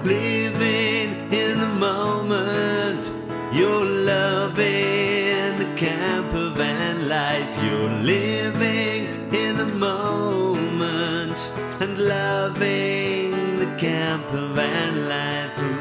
living in the moment. You're loving the campervan life. You're living in the moment and loving the campervan life. Ooh.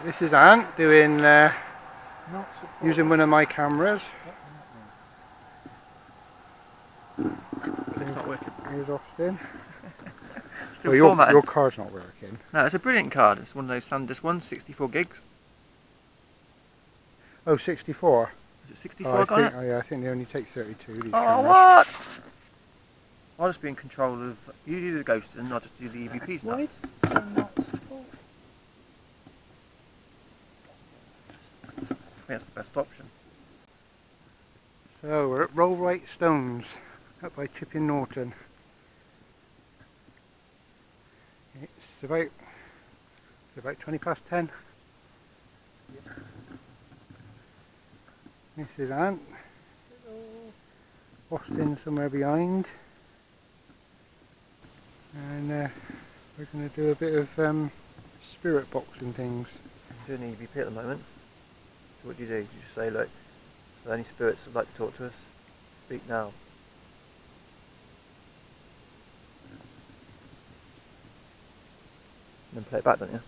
This is Ant doing using one of my cameras. It's not working. Here's Austin. Still well, your card's not working. No, it's a brilliant card. It's one of those SanDisk ones, 64 gigs. Oh, 64. Is it 64 got it? Oh yeah, I think they only take 32. These Oh, cameras. what? I'll just be in control of. You do the ghost and I'll just do the EVP stuff. Why does it say not support? I think that's the best option. So we're at Rollright Stones, up by Chipping Norton. It's about 20 past 10. This is Ant. Austin somewhere behind. And we're going to do a bit of spirit boxing things. I'm doing EVP at the moment. So what do? You just say, look, are there any spirits that would like to talk to us? Speak now. And then play it back, don't you?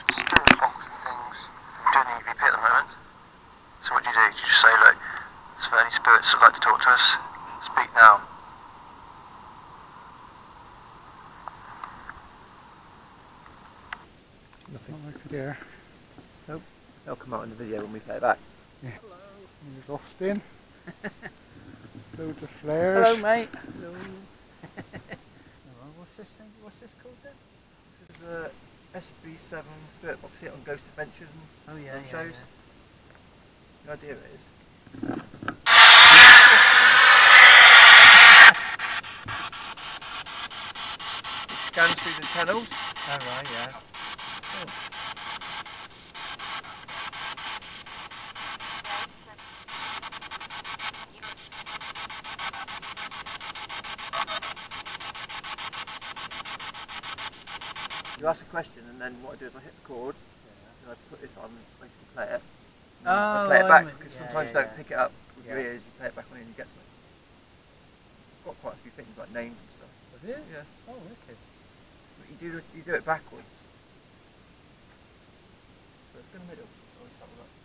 Spirit boxing things. I'm doing EVP at the moment. So what do? You just say, look, is there any spirits that would like to talk to us? Speak now. Nothing like it there. Nope. They'll come out in the video when we play it back. Yeah. Hello. Here's Austin. Loads of flares. Hello, mate. Hello. What's this thing? What's this called then? This is the SB7 Spirit Box here on Ghost Adventures and shows. Yeah. The idea is it scans through the channels. Oh right, yeah. Oh. You ask a question and then what I do is I hit record and I put this on and basically play it. I play it back because sometimes you don't pick it up with your ears, you play it back on and you get something. I've got quite a few things like names and stuff. Was it? Yeah. Oh, wicked. But you do it backwards. So it's in the middle. Oh, let's have a look.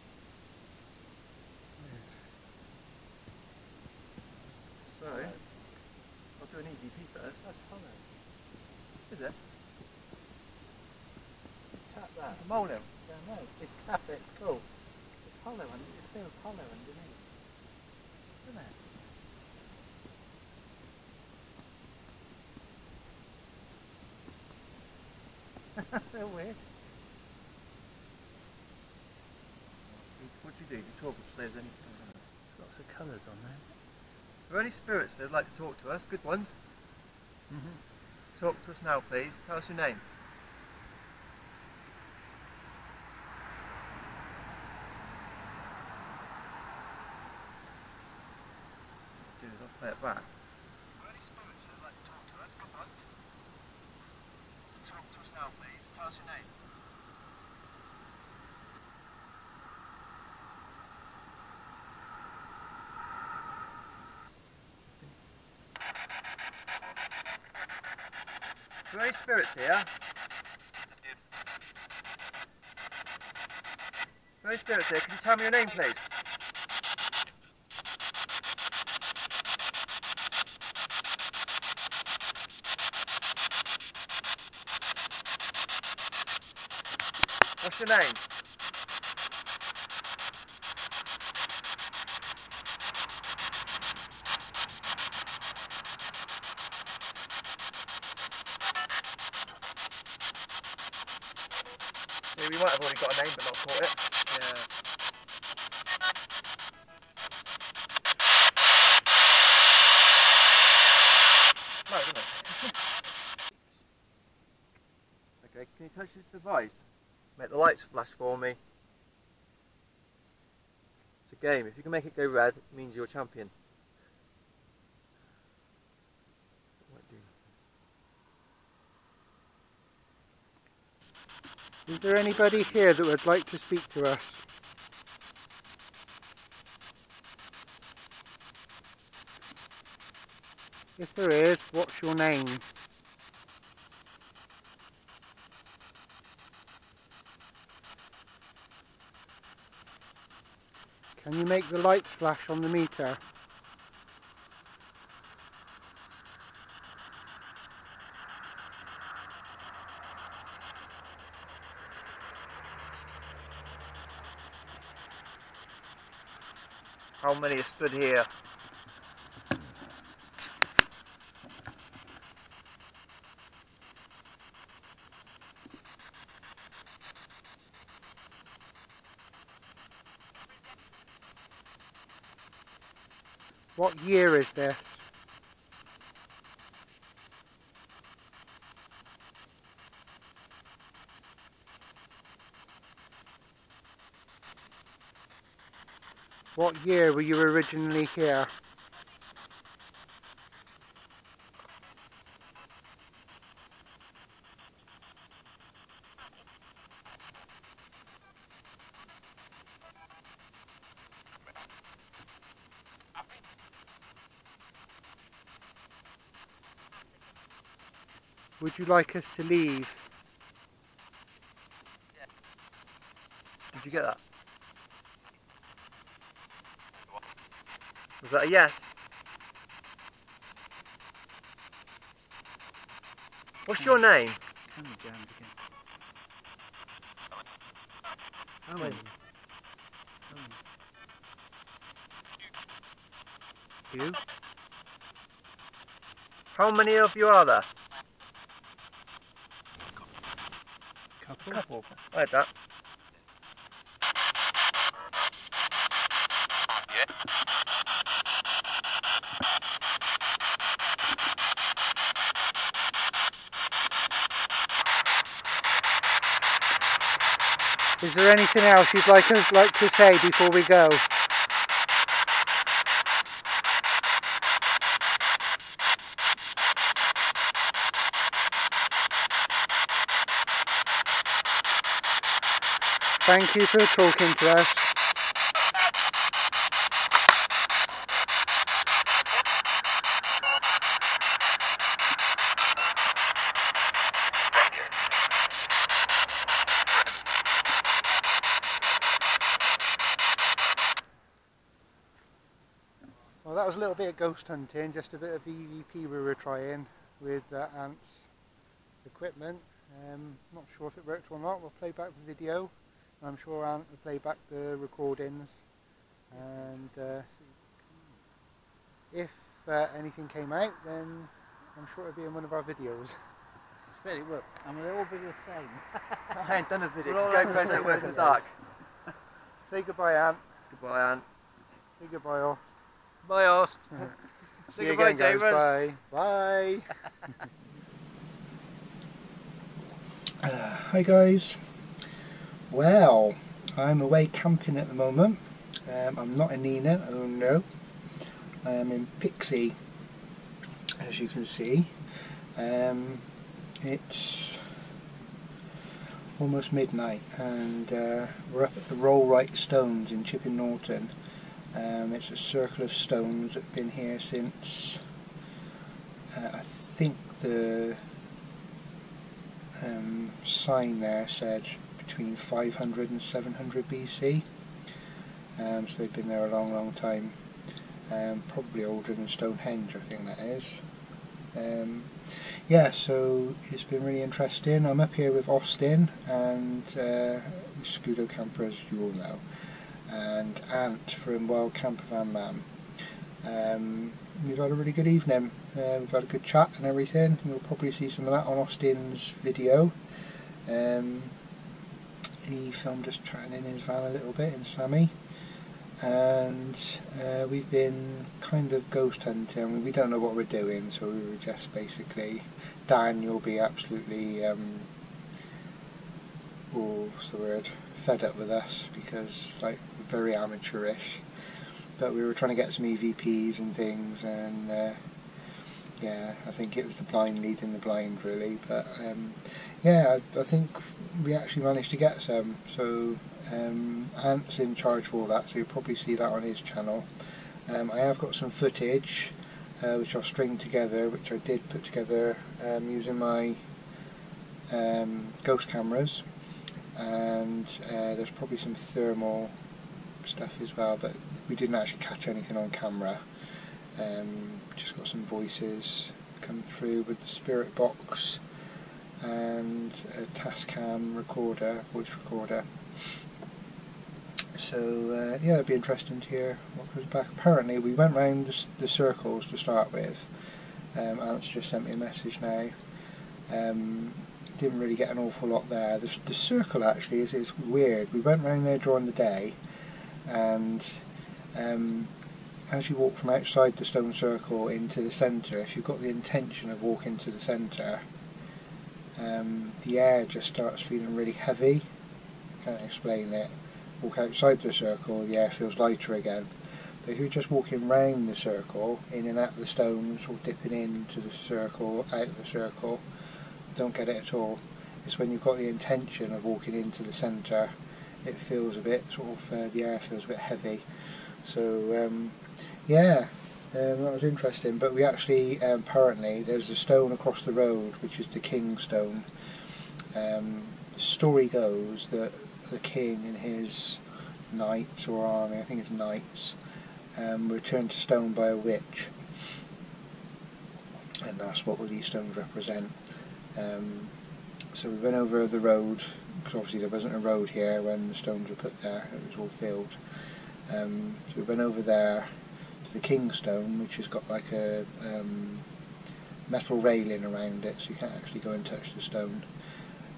So I'll do an EVP first. That's hollow. Is it? Tap that. It's a molehill. Yeah, no. Just tap it. Cool. It's hollow. It feels hollow underneath. Isn't it? So weird. What do you do? You talk if there's any. Lots of colours on there. Are there any spirits that would like to talk to us? Good ones. Talk to us now, please. Tell us your name. I'll play it back. Are there any spirits that would like to talk to us? Good ones. Talk to us now, please. Tell us your name. Are there any spirits here? Are there any spirits here? Can you tell me your name, please? What's your name? So we might have already got a name but not caught it. Yeah. No, isn't it? Okay, can you touch this device? Make the lights flash for me. It's a game. If you can make it go red, it means you're champion. Is there anybody here that would like to speak to us? If there is, what's your name? Can you make the lights flash on the meter? How many are stood here? What year is this? What year were you originally here? Would you like us to leave? Did you get that? Was that a yes? What's your name? Owen. You? How many of you are there? Couple. I heard that. Is there anything else you'd like to say before we go? Thank you for talking to us. Well, that was a little bit of ghost hunting, just a bit of EVP we were trying with Ant's equipment. Not sure if it worked or not. We'll play back the video. I'm sure Ant will play back the recordings, and if anything came out, then I'm sure it'll be in one of our videos. It's really work. And we'll all be the same. I ain't done a video. GoPros don't work in the dark. Say goodbye, Ant. Goodbye, Ant. Say goodbye, Ost. Bye, Ost. See Say goodbye, again, guys. David. Bye. Bye. Hi guys. Well, I'm away camping at the moment. I'm not in Nina, oh no. I am in Pixie, as you can see. It's almost midnight, and we're up at the Rollright stones in Chipping Norton. It's a circle of stones that have been here since I think the sign there said between 500 and 700 BC, so they've been there a long time, probably older than Stonehenge, I think that is. Yeah, so it's been really interesting. I'm up here with Austin and Scudo camper, as you all know, and Ant from Wild Campervan Man. We've had a really good evening. We've had a good chat and everything. You'll probably see some of that on Austin's video. he filmed us chatting in his van a little bit in Sammy, and we've been kind of ghost hunting. I mean, we don't know what we're doing, so we were just basically, Dan, you'll be absolutely what's the word, fed up with us, because like very amateurish, but we were trying to get some EVPs and things, and yeah, I think it was the blind leading the blind really, but yeah, I think we actually managed to get some, so Ant's in charge of all that, so you'll probably see that on his channel. I have got some footage which I'll string together, which I did put together using my ghost cameras, and there's probably some thermal stuff as well, but we didn't actually catch anything on camera. Just got some voices come through with the spirit box and a Tascam recorder, voice recorder. So yeah, it'd be interesting to hear what goes back. Apparently we went round the circles to start with. Ant's just sent me a message now. Didn't really get an awful lot there. The circle actually is weird. We went round there during the day, and as you walk from outside the stone circle into the centre, if you've got the intention of walking to the centre, the air just starts feeling really heavy. Can't explain it. Walk outside the circle, the air feels lighter again. But if you're just walking round the circle, in and out the stones, or dipping into the circle, out of the circle, don't get it at all. It's when you've got the intention of walking into the centre, it feels a bit sort of, the air feels a bit heavy. So yeah, that was interesting. But we actually, apparently there's a stone across the road which is the King Stone. The story goes that the king and his knights or army, I think it's knights, were turned to stone by a witch, and that's what all these stones represent. So we went over the road, because obviously there wasn't a road here when the stones were put there, it was all field. So we went over there to the King Stone, which has got like a metal railing around it, so you can't actually go and touch the stone.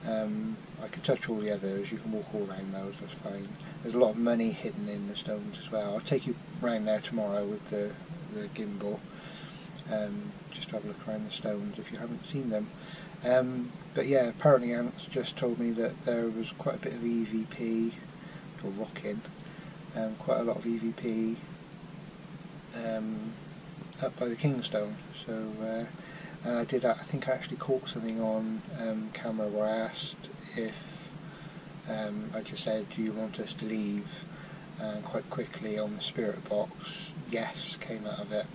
I could touch all the others, you can walk all around those, that's fine. There's a lot of money hidden in the stones as well. I'll take you round there tomorrow with the gimbal, just to have a look around the stones if you haven't seen them. But yeah, apparently Ant's just told me that there was quite a bit of EVP, or rocking, quite a lot of EVP up by the Kingstone. So and I think I actually caught something on camera where I asked if I just said, do you want us to leave, and quite quickly on the spirit box, yes came out of it.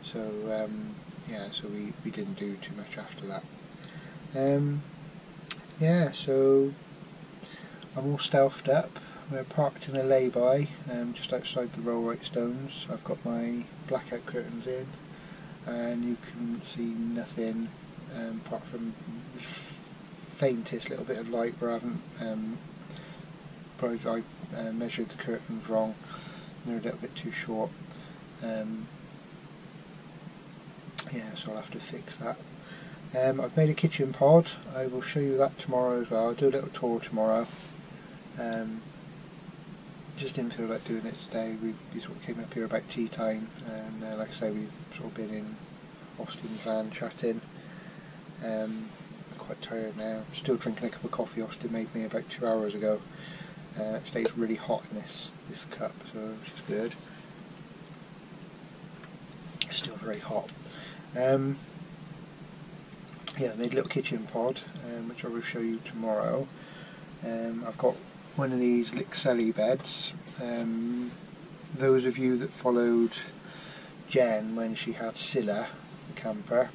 So yeah, so we didn't do too much after that. Yeah, so I'm all stealthed up. We're parked in a lay-by just outside the Rollright stones. I've got my blackout curtains in, and you can see nothing apart from the faintest little bit of light where I haven't probably I measured the curtains wrong, they're a little bit too short. Yeah, so I'll have to fix that. I've made a kitchen pod. I will show you that tomorrow as well. I'll do a little tour tomorrow. Just didn't feel like doing it today. We sort of came up here about tea time, and like I say, we've sort of been in Austin's van chatting. I'm quite tired now. I'm still drinking a cup of coffee Austin made me about 2 hours ago. It stays really hot in this cup, so which is good. It's still very hot. Yeah, I made a little kitchen pod, which I will show you tomorrow. I've got one of these Lixelli beds. Those of you that followed Jen when she had Scylla, the camper,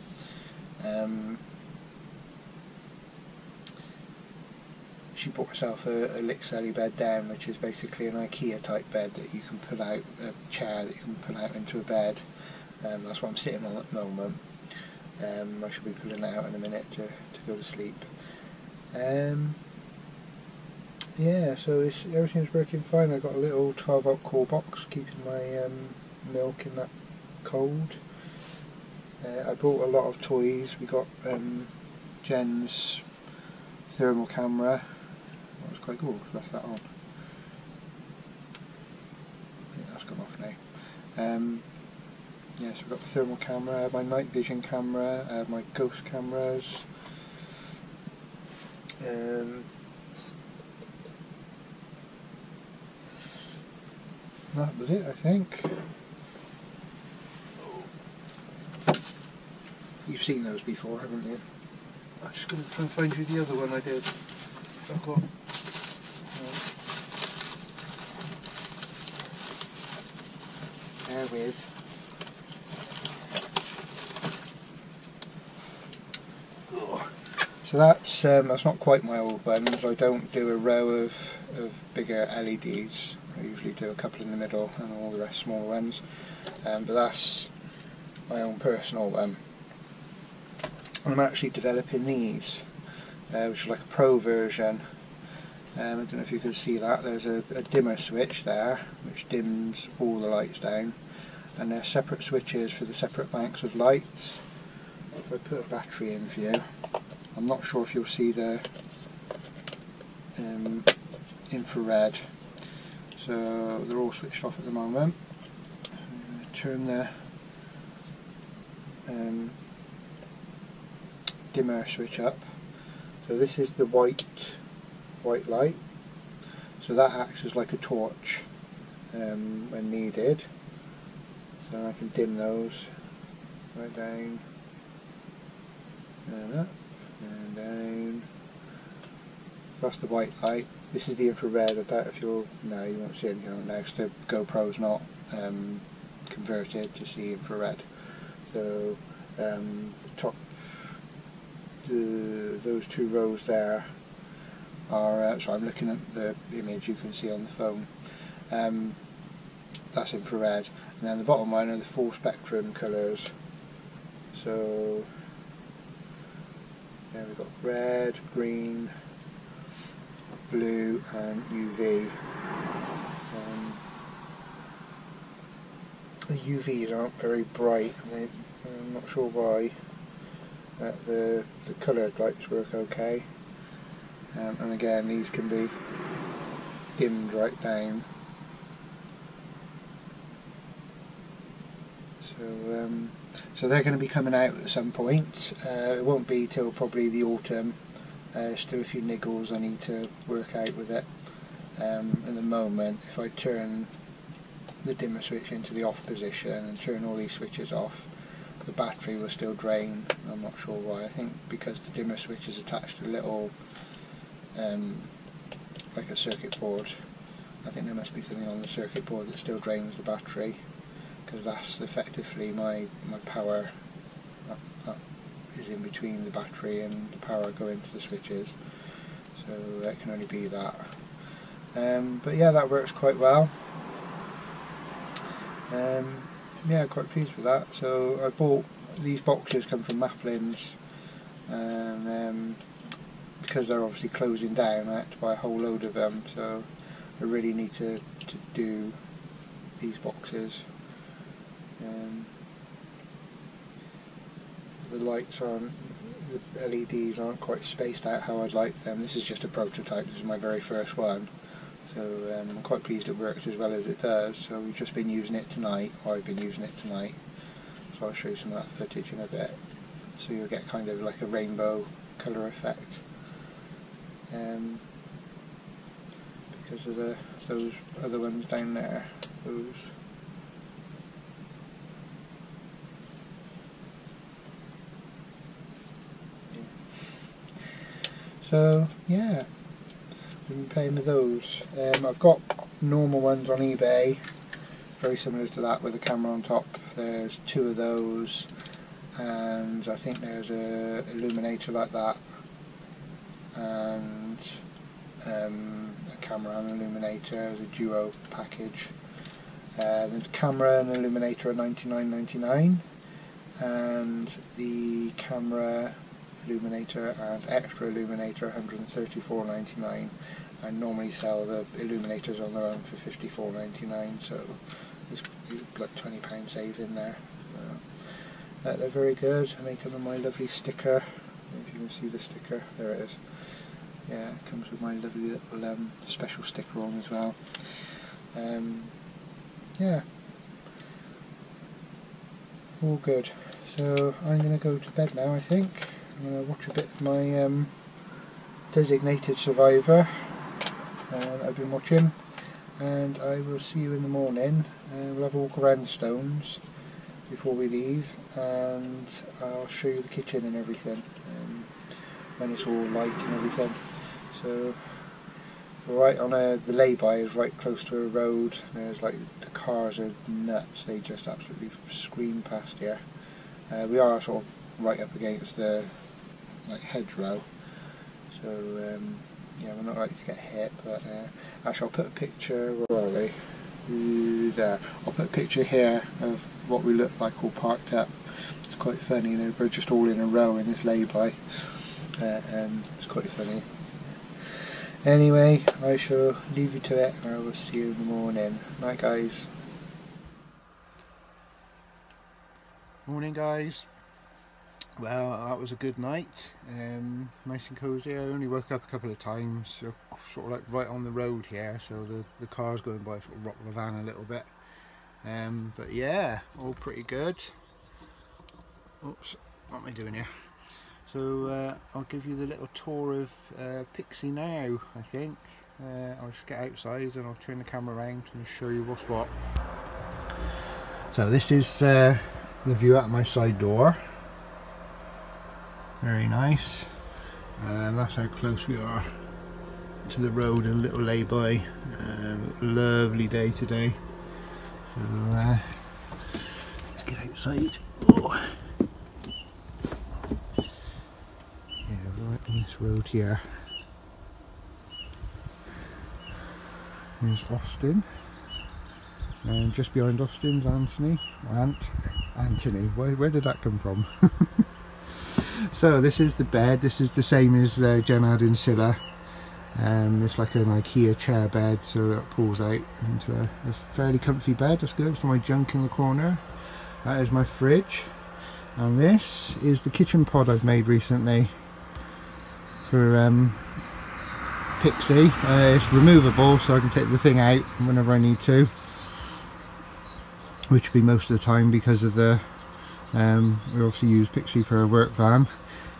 she bought herself a Lixelli bed down, which is basically an IKEA type bed that you can pull out, a chair that you can pull out into a bed. That's what I'm sitting on at the moment. I should be pulling it out in a minute to go to sleep. Yeah, so everything's working fine. I've got a little 12-volt core box keeping my milk in that cold. I bought a lot of toys. We got Jen's thermal camera, That was quite cool, left that on. I think that's come off now. Yeah, so I've got the thermal camera, I have my night vision camera, I have my ghost cameras. That was it, I think. You've seen those before, haven't you? I'm just going to try and find you the other one I did. I've got. Bear with. So that's not quite my old ones. I don't do a row of bigger LEDs. I usually do a couple in the middle and all the rest small ones. But that's my own personal one. I'm actually developing these, which is like a pro version. I don't know if you can see that. There's a dimmer switch there, which dims all the lights down, and they're separate switches for the separate banks of lights. If I put a battery in for you, I'm not sure if you'll see the infrared. So they're all switched off at the moment. I'm going to turn the dimmer switch up. So this is the white light. So that acts as like a torch when needed. So I can dim those right down and up and down. That's the white light. This is the infrared. I doubt if you'll... no, you won't see anything on it now because the GoPro's not converted to see infrared. So the top, those two rows there are... so I'm looking at the image you can see on the phone. That's infrared. And then the bottom one are the full spectrum colours. So yeah, we've got red, green, blue and UV. The UVs aren't very bright, and I'm not sure why. The coloured lights work okay, and again these can be dimmed right down. So they're going to be coming out at some point. It won't be till probably the autumn. Still a few niggles I need to work out with it. At the moment, if I turn the dimmer switch into the off position and turn all these switches off, the battery will still drain. I'm not sure why. I think because the dimmer switch is attached to a little like a circuit board. I think there must be something on the circuit board that still drains the battery, because that's effectively my power that is in between the battery and the power going to the switches. So that can only be that. But yeah, that works quite well. Yeah, quite pleased with that. So I bought these boxes, come from Maflin's, and because they're obviously closing down, I had to buy a whole load of them. So I really need to do these boxes. The lights aren't, the LEDs aren't quite spaced out how I'd like them. This is just a prototype, this is my very first one. So I'm quite pleased it works as well as it does. So we've just been using it tonight, or I've been using it tonight. So I'll show you some of that footage in a bit. So you'll get kind of like a rainbow colour effect. Because of those other ones down there. Those. So yeah, we've been playing with those. I've got normal ones on eBay, very similar to that with a camera on top. There's two of those, and I think there's a illuminator like that, and a camera and illuminator as a duo package. The camera and illuminator are $99.99, and the camera, illuminator and extra illuminator $134.99. I normally sell the illuminators on their own for $54.99, so there's like £20 saved in there. They're very good, and they come in my lovely sticker. If you can see the sticker, there it is. yeah, it comes with my lovely little special sticker on as well. Yeah, all good. So I'm going to go to bed now, I think. I'm going to watch a bit of my Designated Survivor that I've been watching, and I will see you in the morning. We'll have a walk around the stones before we leave, and I'll show you the kitchen and everything when it's all light and everything. So right on the lay-by is right close to a road. There's like, the cars are nuts, they just absolutely scream past here. We are sort of right up against the hedgerow, so yeah, we're not likely to get hit. But actually, I'll put a picture. Where are they? There. I'll put a picture here of what we look like all parked up. It's quite funny, you know, we're just all in a row in this lay-by. It's quite funny. Anyway, I shall leave you to it, and I will see you in the morning. Night, guys. Morning, guys. Well, that was a good night. Nice and cosy. I only woke up a couple of times, so sort of like right on the road here, so the cars going by sort of rock the van a little bit. But yeah, all pretty good. Oops, what am I doing here? So I'll give you the little tour of Pixie now, I think. I'll just get outside and I'll turn the camera around and show you what's what. So this is the view out of my side door. Very nice. And that's how close we are to the road, a little lay-by. Lovely day today. So let's get outside. Oh. Right on this road here. There's Austin, and just behind Austin's Anthony. Anthony. Where did that come from? So this is the bed. This is the same as Jen had in Scylla. It's like an IKEA chair bed, so it pulls out into a fairly comfy bed. That's good. For my junk in the corner. That is my fridge, and this is the kitchen pod I've made recently for Pixie. It's removable, so I can take the thing out whenever I need to, which will be most of the time because of the we obviously use Pixie for a work van,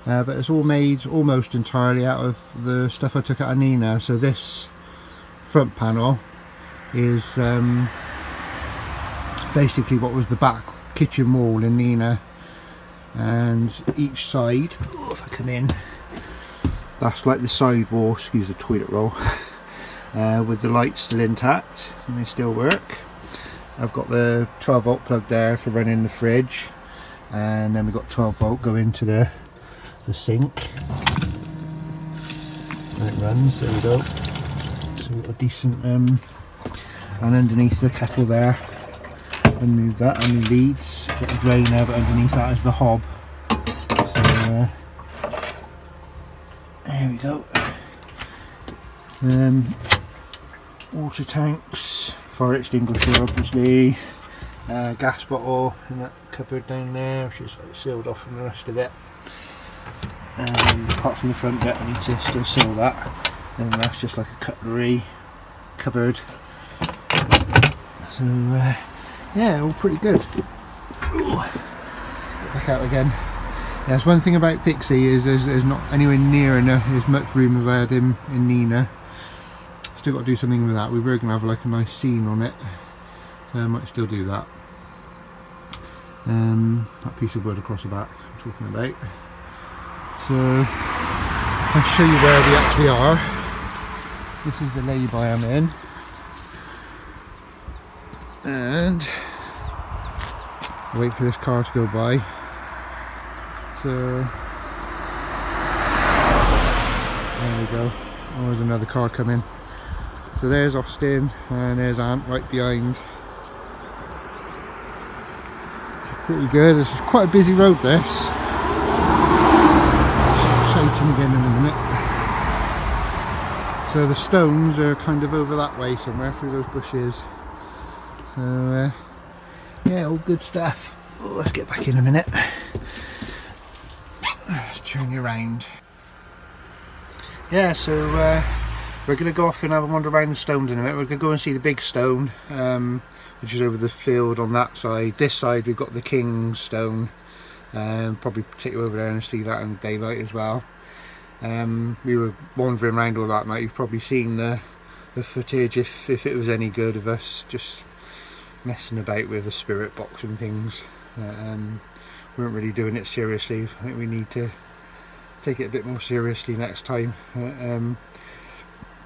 but it's all made almost entirely out of the stuff I took out of Nina. So this front panel is basically what was the back kitchen wall in Nina, and each side, if I come in, that's like the side wall, excuse the toilet roll, with the lights still intact and they still work. I've got the 12 volt plug there for running the fridge, and then we've got 12 volt going to the sink. And it runs, there we go. So we've got a decent, and underneath the kettle there, remove that and the leads, got a drainer, but underneath that is the hob. So there we go. Water tanks, fire extinguisher obviously, gas bottle in that cupboard down there, which is like sealed off from the rest of it. Apart from the front bit, I need to still seal that. And that's just like a cutlery cupboard. So yeah, all pretty good. Ooh. Get back out again. Yeah, that's one thing about Pixie is there's not anywhere near enough as much room as I had in Nina. Still got to do something with that. We were going to have like a nice scene on it, so I might still do that. That piece of wood across the back I'm talking about. So I'll show you where we actually are. This is the lay-by I'm in, and I'll wait for this car to go by. So there we go. Oh, there's another car coming. So there's Austin and there's Ant right behind. Pretty good. It's quite a busy road this. Shaking again in a minute. So the stones are kind of over that way somewhere through those bushes. So yeah, all good stuff. Oh, let's get back in a minute. Let's turn you around. yeah, so we're going to go off and have a wander around the stones in a minute. We're going to go and see the big stone, which is over the field on that side. This side we've got the King's stone. Probably take you over there and see that in daylight as well. We were wandering around all that night. You've probably seen the footage, if it was any good, of us just messing about with a spirit box and things. We weren't really doing it seriously. I think we need to take it a bit more seriously next time.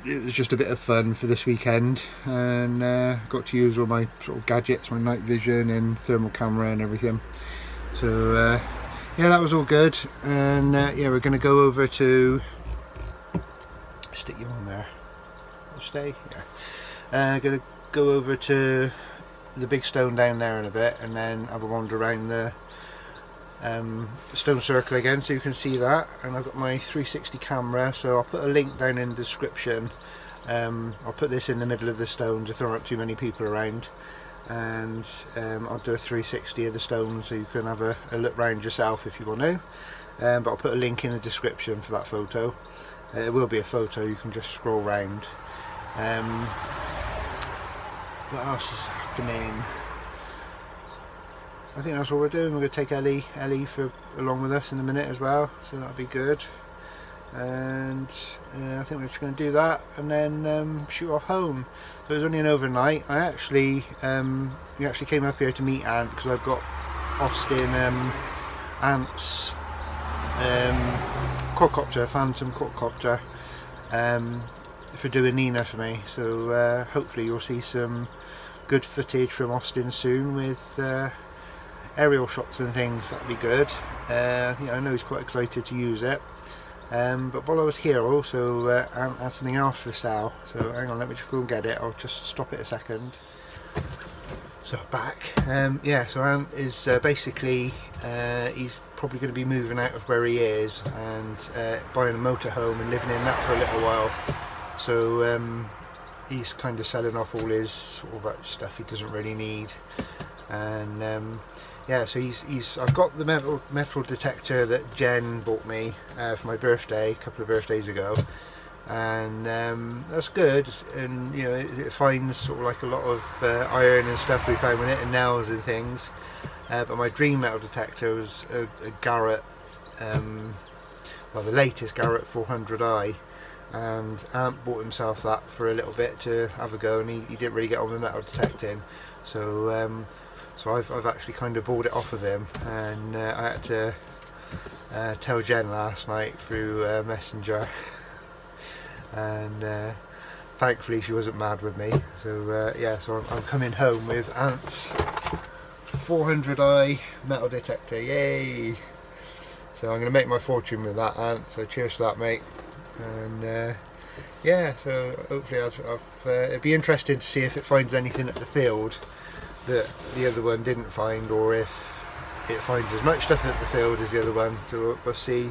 It was just a bit of fun for this weekend, and got to use all my sort of gadgets, my night vision and thermal camera and everything. So yeah, that was all good. And yeah, we're going to go over to stick you on there. Stay. Yeah. Going to go over to the big stone down there in a bit, and then have a wander around the stone circle again, so you can see that. And I've got my 360 camera, so I'll put a link down in the description. I'll put this in the middle of the stone to throw up too many people around, and I'll do a 360 of the stone so you can have a look round yourself if you want to. But I'll put a link in the description for that photo. It will be a photo, you can just scroll round. What else is happening? I think that's what we're doing. We're going to take Ellie along with us in a minute as well, so that'll be good. And I think we're just going to do that and then shoot off home. So it was only an overnight. We actually came up here to meet Ant, because I've got Austin Ant's quadcopter, Phantom quadcopter, for doing Nina for me. So hopefully you'll see some good footage from Austin soon with aerial shots and things. That'd be good. I know he's quite excited to use it. But while I was here, I also had something else for sale. So hang on, let me just go and get it. I'll just stop it a second. So back. Yeah, so Ant is basically he's probably going to be moving out of where he is and buying a motorhome and living in that for a little while. So he's kind of selling off all that stuff he doesn't really need. And yeah, so I've got the metal detector that Jen bought me for my birthday a couple of birthdays ago, and that's good. And you know, it finds sort of like a lot of iron and stuff we found in it, and nails and things. But my dream metal detector was a Garrett, well, the latest Garrett 400i, and Ant bought himself that for a little bit to have a go, and he didn't really get on with metal detecting. So so I've actually kind of bought it off of him, and I had to tell Jen last night through Messenger, and thankfully she wasn't mad with me. So yeah, so I'm coming home with Ant's 400i metal detector, yay! So I'm going to make my fortune with that, Ant, so cheers to that, mate. And yeah, so hopefully it'd be interesting to see if it finds anything at the field that the other one didn't find, or if it finds as much stuff at the field as the other one. So we'll see.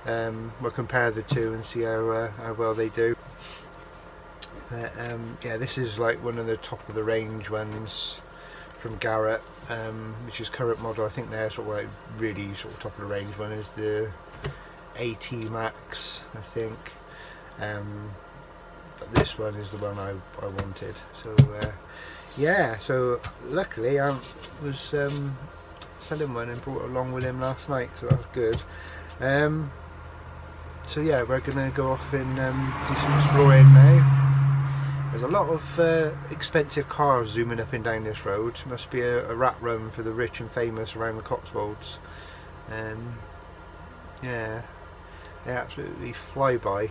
We'll compare the two and see how well they do. Yeah, this is like one of the top of the range ones from Garrett, which is current model. I think they're sort of like really sort of top of the range one is the AT Max, I think. But this one is the one I wanted. So yeah, so luckily Ant was selling one and brought it along with him last night, so that was good. So yeah, we're going to go off and do some exploring now. There's a lot of expensive cars zooming up and down this road. Must be a rat run for the rich and famous around the Cotswolds. Yeah, they absolutely fly by.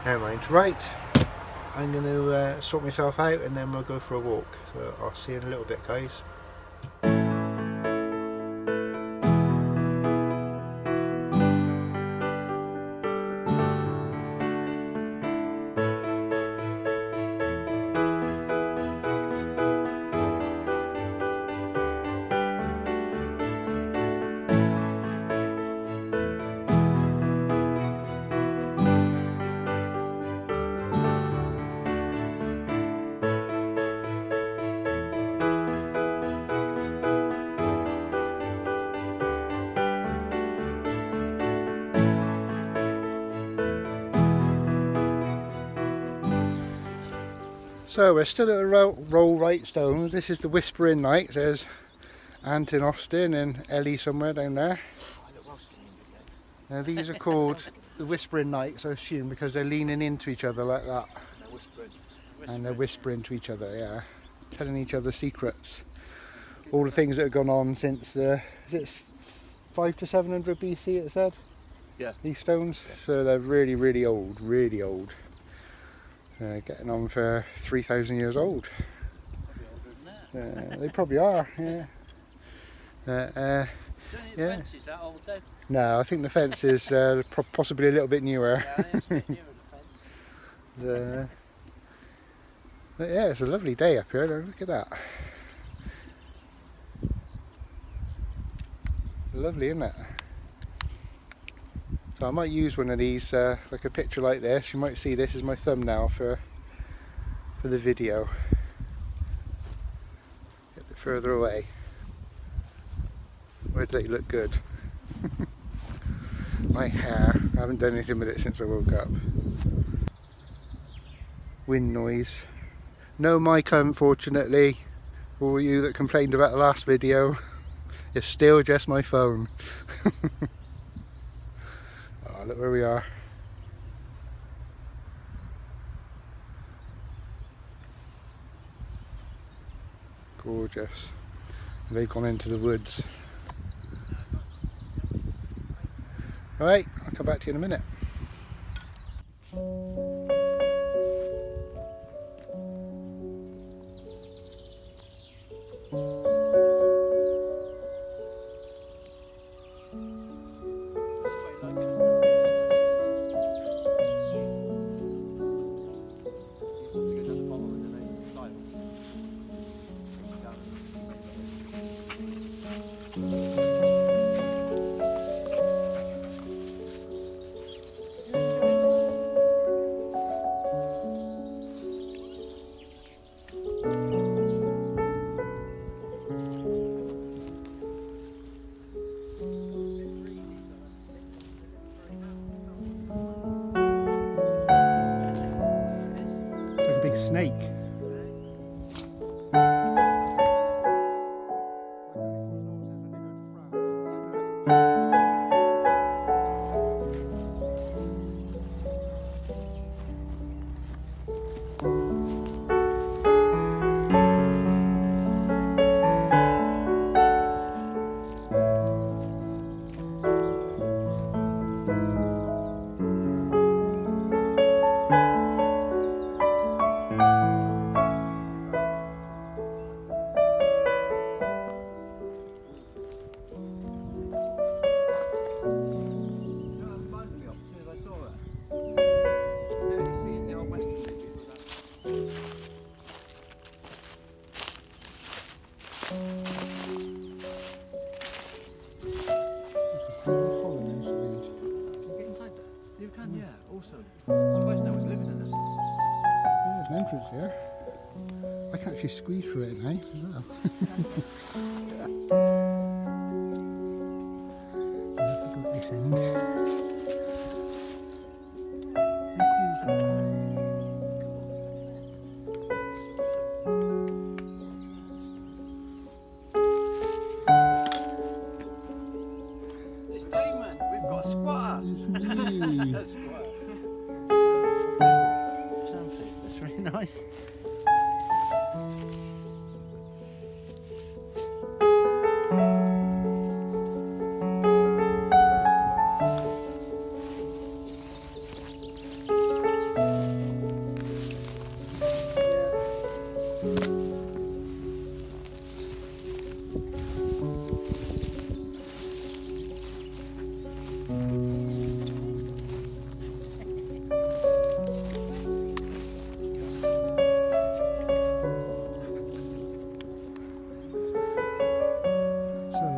Never mind. Right, I'm going to sort myself out and then we'll go for a walk. So I'll see you in a little bit, guys. So we're still at the Rollright stones. This is the Whispering Night. There's Ant in Austin and Ellie somewhere down there. Now these are called the Whispering Nights, I assume, because they're leaning into each other like that. They're whispering. And they're whispering to each other, yeah. Telling each other secrets. All the things that have gone on since, is it 500 to 700 BC it said? Yeah. These stones? Yeah. So they're really, really old, really old. Getting on for 3,000 years old. They probably are, yeah. Don't think the fence is that old though? No, I think the fence is possibly a little bit newer. Yeah, it's a bit newer, the fence. But yeah, it's a lovely day up here, look at that. Lovely, isn't it? So I might use one of these, like a picture like this. You might see this as my thumbnail for the video. Get a bit further away. Where do they look good? My hair, I haven't done anything with it since I woke up. Wind noise. No mic, unfortunately. For all you that complained about the last video, it's still just my phone. Oh, look where we are. Gorgeous. They've gone into the woods. Right, I'll come back to you in a minute. Snake. Entrance here. I can actually squeeze through it now as well. I got this end. How cool is that? It's Damon, we've got a squatter. A squatter. That's really nice.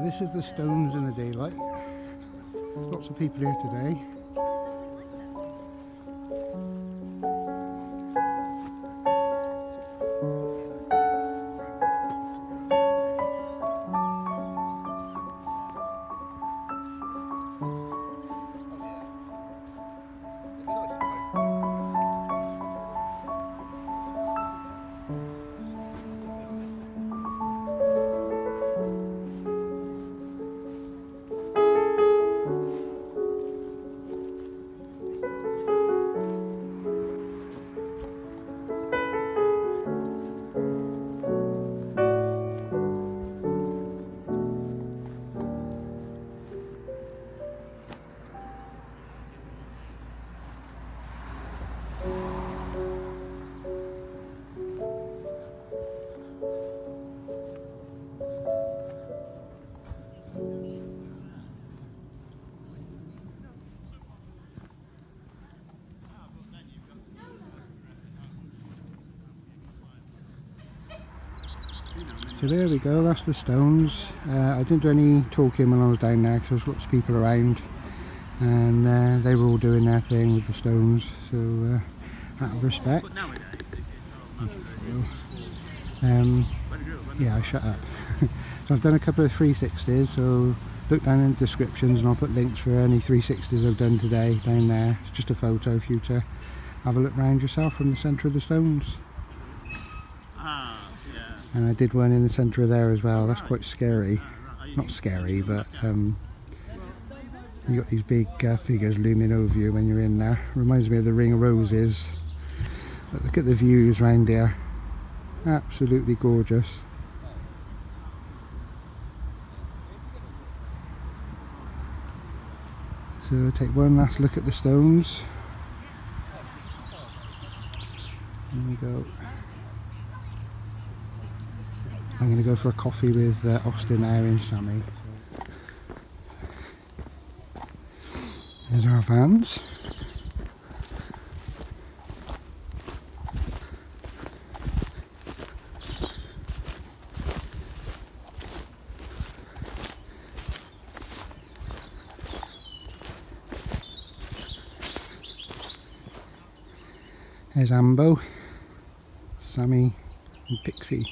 This is the stones in the daylight. Lots of people here today. So there we go, that's the stones. I didn't do any talking when I was down there because there was lots of people around, and they were all doing their thing with the stones, so out of respect. Yeah, I shut up. So I've done a couple of 360s, so look down in the descriptions and I'll put links for any 360s I've done today down there. It's just a photo for you to have a look round yourself from the centre of the stones. And I did one in the centre of there as well. That's quite scary. Not scary, but you got these big figures looming over you when you're in there. Reminds me of the Ring of Roses. But look at the views round here. Absolutely gorgeous. So take one last look at the stones. There we go. I'm going to go for a coffee with Austin now and Sammy. There's our vans. There's Ambo, Sammy and Pixie.